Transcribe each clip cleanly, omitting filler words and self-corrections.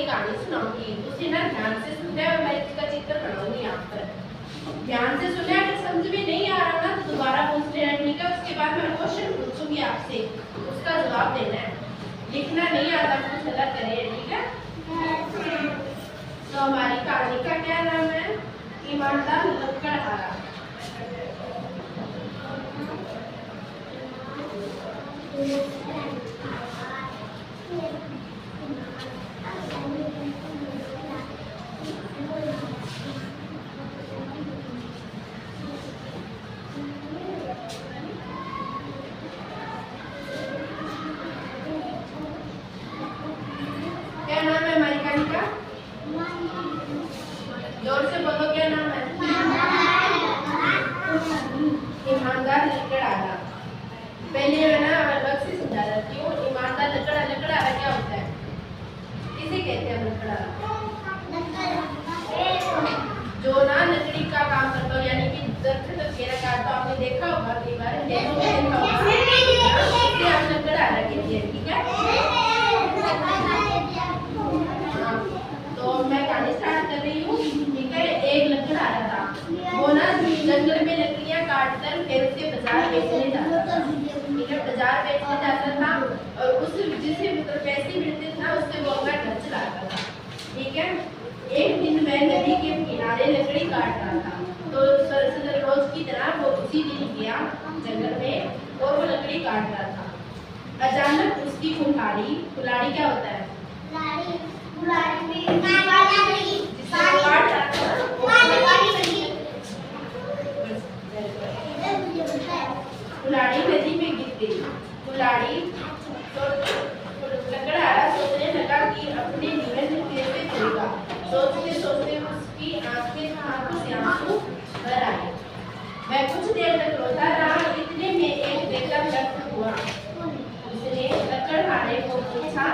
कहानी सुनाऊंगी, उसे ना ध्यान से सुनना है और मैं इसका चित्र बनाऊंगी यहाँ पर। ध्यान से सुनना, अगर समझ में नहीं आ रहा ना तो दोबारा पूछ लेना, ठीक है? उसके बाद मैं क्वेश्चन पूछूंगी आपसे, उसका जवाब देना है। लिखना नहीं आता कुछ अलग करिए, ठीक है? तो हमारी कहानी का क्या नाम है? ईमानदार लकड़हारा। क्या नाम है हमारी कहानी का? जोर से बोलो, क्या नाम है? ईमानदार लकड़हारा। पहले मैं ना अलग से समझा देती हूँ। ईमानदार लकड़हारा क्या होता है? किसे कहते हैं लकड़हारा? जो ना लकड़ी का काम करता हो, यानी कि दरख्त वगैरह काटता हो। आपने देखा होगा कई बार, आप लकड़हारा कहते हैं, ठीक है? तो मैं कहानी स्टार्ट कर रही हूँ, ठीक है? एक लकड़हारा था, वो ना जंगल में लकड़ियाँ काटकर फिर उसे बाजार बेचने जाता था, ठीक है? बाजार बेचने जाता था और उस जिसे पैसे मिलते थे ना उससे वो अपना घर चलाता था, ठीक है? एक दिन वह नदी के किनारे लकड़ी काट रहा था, तो रोज की तरह वो उसी दिन गया जंगल में और वो लकड़ी काट रहा था। अचानक उसकी कुल्हाड़ी क्या होता है? कुल्हाड़ी नदी में गिर गई। कुल्हाड़ी तो लकड़हारा सोचने लगा कि अपने जीवन कैसे चलेगा। सोचते सोचते उसकी आंखों से आंसू भर आए। वह कुछ देर तक रोता रहा। इतने में एक देवता प्रकट हुआ। उसने लकड़हारे को पूछा,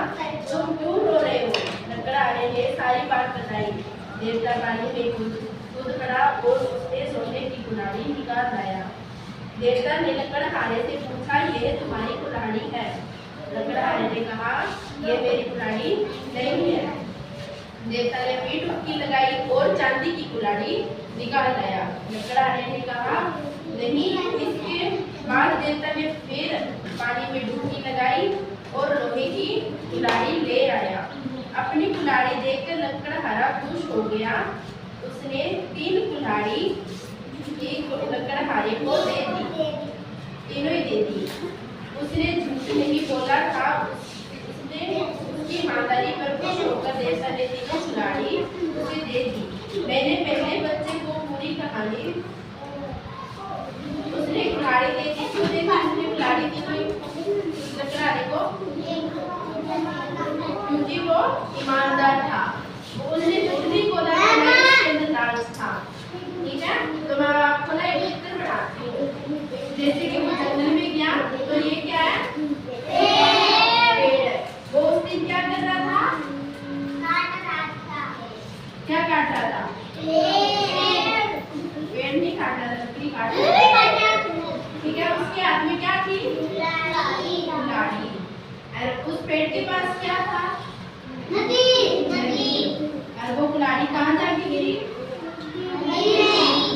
तुम क्यों रो रहे हो? लकड़हारे ने सारी बात बताई। देवता पानी में कूद पड़ा और उसने सोने की कुल्हाड़ी निकाल लाया। देवता ने लकड़हारे से पूछा, यह तुम्हारी कुल्हाड़ी है? लकड़हारे ने कहा, यह मेरी कुल्हाड़ी नहीं है। देवता ने फिर डुबकी लगाई और चांदी की कुल्हाड़ी निकाल लाया। लकड़हारे ने कहा, नहीं। इसके बाद देवता ने फिर पानी में डुबकी लगाई और लोहे की कुल्हाड़ी ले आया। अपनी कुल्हाड़ी देखकर लकड़हारा खुश हो गया। उसने 3 कुल्हाड़ी लकड़हारे को दे दी, तीनों ही दे दी। उसने झूठ नहीं बोला था। उसने उसकी ईमानदारी पर खुश होकर देवता ने 3 कुल्हाड़ी उसे दे दी। मैंने पहले बच्चे को पूरी कहानी उसने कुल्हाड़ी दे दी। क्यों देखा उसने कुल्हाड़ी दी लकड़हारे को? क्योंकि वो ईमानदार था। उसने झूठ नहीं बोला कि मैं इसके अंदर लालच था, ठीक है? तो मैं आपको ना एक चित्र बनाती हूँ। जैसे कि वो जंगल में गया, तो ये क्या है? पेड़ है। वो उस दिन क्या कर रहा था? क्या काट रहा था? पेड़ नहीं काट रहा था, लकड़ी काट रहा था, ठीक है? उसके हाथ में क्या थी? कुल्हाड़ी। और उस पेड़ के पास क्या था? नदी। और वो कुल्हाड़ी कहाँ जाके गिरी?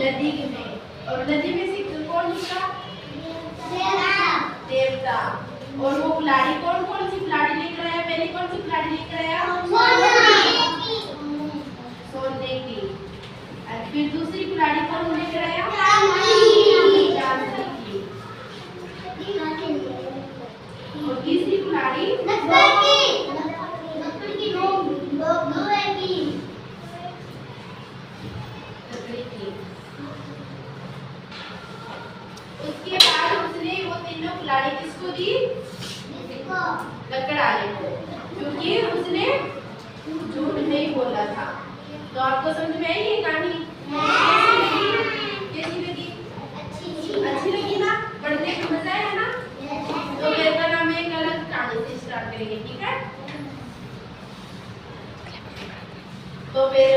नदी में। और नदी में से कौन निकला? देवता। और वो कुल्हाड़ी कौन सी कुल्हाड़ी लेकर आया? पहले कौन सी कुल्हाड़ी लेकर आया? सोने की। और फिर दूसरी कुल्हाड़ी कौन लेकर आया? चांदी की। और तीसरी कुल्हाड़ी उसके बाद उसने वो तीनों कुल्हाड़ी किसको दी? लकड़हारे को, क्योंकि उसने झूठ नहीं बोला था। तो आपको समझ में आई ये कहानी? कैसी लगी? अच्छी लगी ना? पढ़ने का मजा आया ना? तो मेरे का नाम एक अलग कहानी से स्टार्ट करेंगे, ठीक है? तो फिर